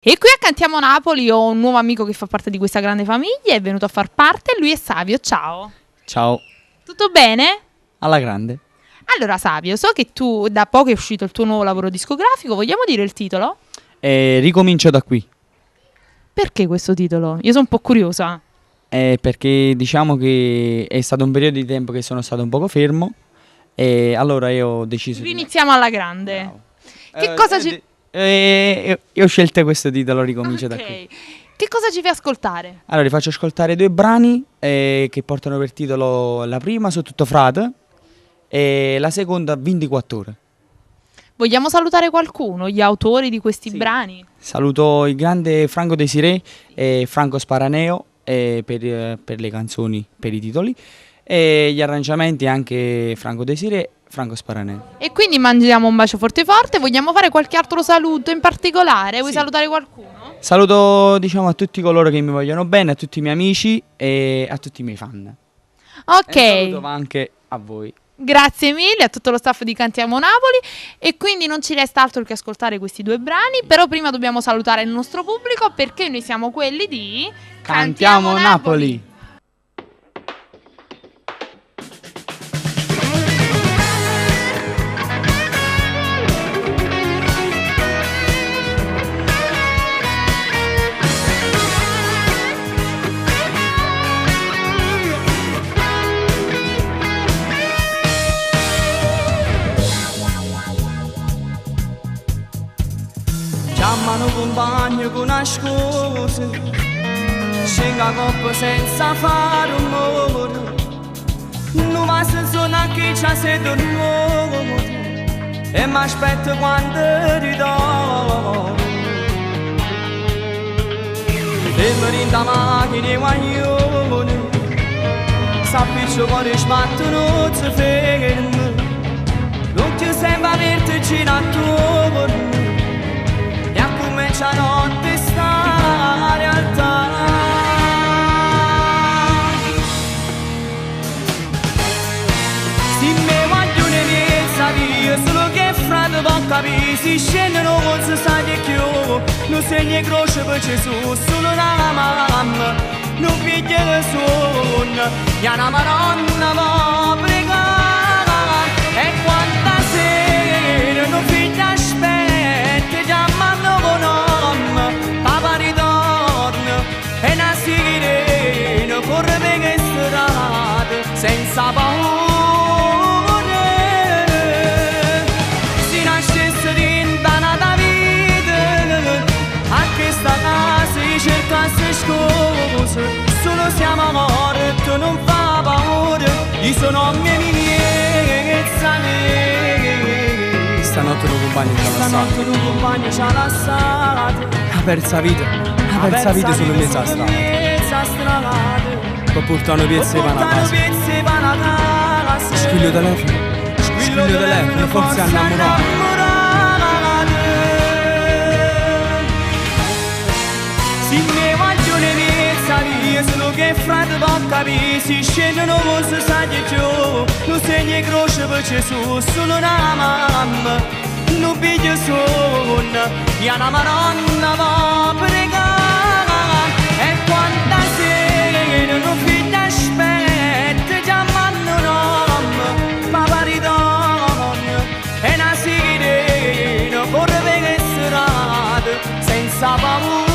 E qui a Cantiamo Napoli ho un nuovo amico che fa parte di questa grande famiglia, è venuto a far parte, lui è Savio, ciao. Ciao. Tutto bene? Alla grande. Allora Savio, so che tu da poco è uscito il tuo nuovo lavoro discografico, vogliamo dire il titolo? Ricomincio da qui. Perché questo titolo? Io sono un po' curiosa. Perché diciamo che è stato un periodo di tempo che sono stato un poco fermo e allora io ho deciso Riniziamo alla grande. Bravo. Che cosa ci... Io ho scelto questo titolo, Ricomincio da qui. Che cosa ci fai ascoltare? Allora vi faccio ascoltare due brani che portano per titolo la prima Su tutto frate e la seconda 24 ore. Vogliamo salutare qualcuno, gli autori di questi Sì. brani? Saluto il grande Franco Desiré e Franco Sparaneo per le canzoni, per i titoli, e gli arrangiamenti anche Franco Desiré, Franco Sparaneo. E quindi mangiamo un bacio forte forte, vogliamo fare qualche altro saluto in particolare? Vuoi Sì. salutare qualcuno? Saluto a tutti coloro che mi vogliono bene, a tutti i miei amici e a tutti i miei fan. Ok. E un saluto anche a voi. Grazie mille a tutto lo staff di Cantiamo Napoli e quindi non ci resta altro che ascoltare questi due brani, però prima dobbiamo salutare il nostro pubblico perché noi siamo quelli di Cantiamo Napoli! Chiamano compagno con una scusa, scenga coppa senza fare un rumore, non va se sono che c'ha sede nuovo e mi aspetto quando ritorno. Fermo in da macchina e guaglione, sappisci quando sbattono si ferma, non ti sembra averti attorno. La notte sta la realtà. Si me voglio ne pensa via, solo che frate può capire, si scendono non si sa di più, non segna croce per Gesù, solo una mamma, non piglia le sonno, e una maronna va a pregare, e quanta sera non figlia aspetta, chiamano con Papa ritorna e una sirena corre per le strade senza paura. Si nascesse dentro una vita a questa casa si cercasse scusa, solo siamo morti, non fa paura, io sono mia miezza. Stanotte un compagno ci ha lasciato. Stanotte un compagno ci ha lasciato. Ha perso la vita sulla mezza strada. Poi portano piezze per la casa. Squillo telefono, forse innamorato. Si me voglio ne piezza via, solo che frate può capire, si scendono non si sa di più, non segna croce per Gesù, solo una mamma. Non piglia sonno, e una maronna va a pregare, e quanta sera non figlia aspetta, chiamano nome, Papa ritorna, e una sirena corre per le strade senza paura.